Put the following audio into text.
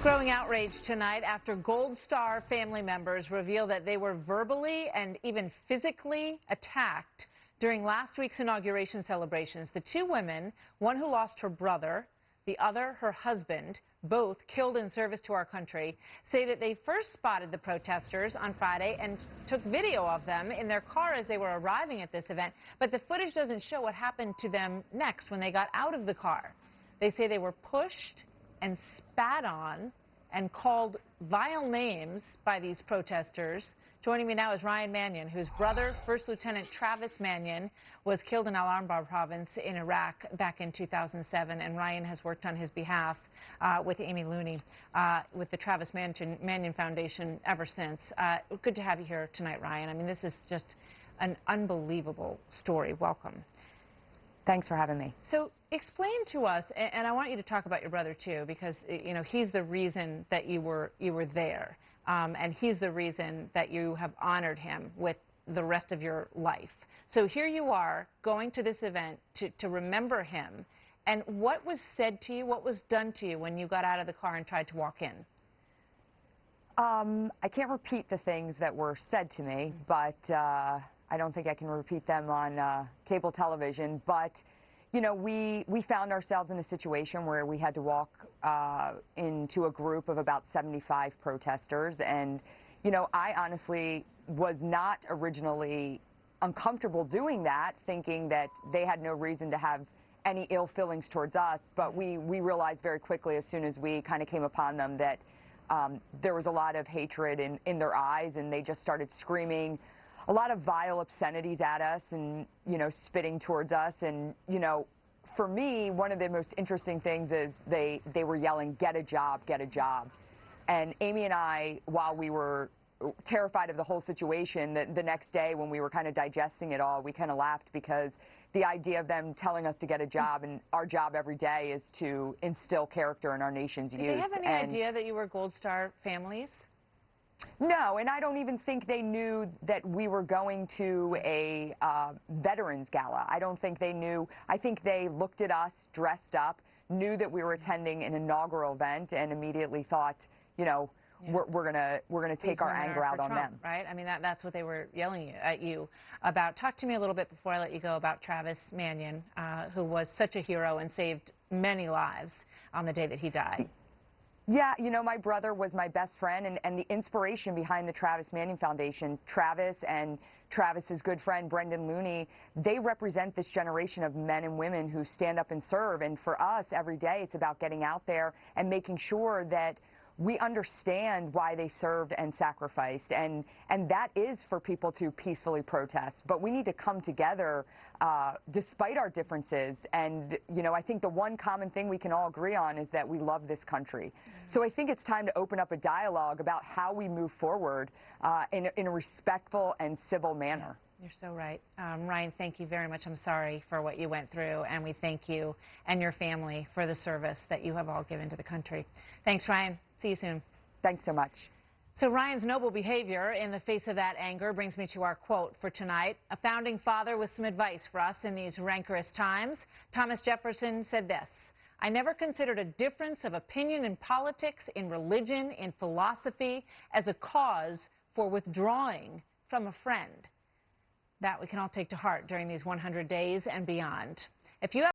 Growing outrage tonight after Gold Star family members reveal that they were verbally and even physically attacked during last week's inauguration celebrations. The two women, one who lost her brother, the other her husband, both killed in service to our country, say that they first spotted the protesters on Friday and took video of them in their car as they were arriving at this event. But the footage doesn't show what happened to them next when they got out of the car. They say they were pushed and spat on and called vile names by these protesters. Joining me now is Ryan Manion, whose brother, First Lieutenant Travis Manion, was killed in Al Anbar province in Iraq back in 2007, and Ryan has worked on his behalf with Amy Looney with the Travis Manion Foundation ever since. Good to have you here tonight, Ryan. I mean, this is just an unbelievable story. Welcome. Thanks for having me. So explain to us, and I want you to talk about your brother too, because you know he's the reason that you were there, and he's the reason that you have honored him with the rest of your life. So here you are going to this event to remember him, and what was said to you, what was done to you when you got out of the car and tried to walk in? I can't repeat the things that were said to me, but I don't think I can repeat them on cable television. But, you know, we found ourselves in a situation where we had to walk into a group of about 75 protesters. And, you know, I honestly was not originally uncomfortable doing that, thinking that they had no reason to have any ill feelings towards us. But we realized very quickly, as soon as we kind of came upon them, that there was a lot of hatred in their eyes, and they just started screaming a lot of vile obscenities at us and, you know, spitting towards us. And, you know, for me, one of the most interesting things is they were yelling, "Get a job, get a job." And Amy and I, while we were terrified of the whole situation, the next day when we were kind of digesting it all, we kind of laughed, because the idea of them telling us to get a job, and our job every day is to instill character in our nation's youth. Did they have any idea that you were Gold Star families? No, and I don't even think they knew that we were going to a Veterans Gala. I don't think they knew. I think they looked at us dressed up, knew that we were attending an inaugural event, and immediately thought, you know, yeah, we're gonna take our anger out on them. Right? I mean, that's what they were yelling at you about. Talk to me a little bit before I let you go about Travis Manion, who was such a hero and saved many lives on the day that he died. Yeah, you know, my brother was my best friend, and the inspiration behind the Travis Manion Foundation. Travis and Travis's good friend, Brendan Looney, they represent this generation of men and women who stand up and serve. And for us, every day, it's about getting out there and making sure that we understand why they served and sacrificed, and that is for people to peacefully protest. But we need to come together despite our differences. And, you know, I think the one common thing we can all agree on is that we love this country. So I think it's time to open up a dialogue about how we move forward in a respectful and civil manner. You're so right. Ryan, thank you very much. I'm sorry for what you went through, and we thank you and your family for the service that you have all given to the country. Thanks, Ryan. See you soon. Thanks so much. So Ryan's noble behavior in the face of that anger brings me to our quote for tonight. A founding father with some advice for us in these rancorous times. Thomas Jefferson said this: "I never considered a difference of opinion in politics, in religion, in philosophy as a cause for withdrawing from a friend." That we can all take to heart during these 100 days and beyond. If you have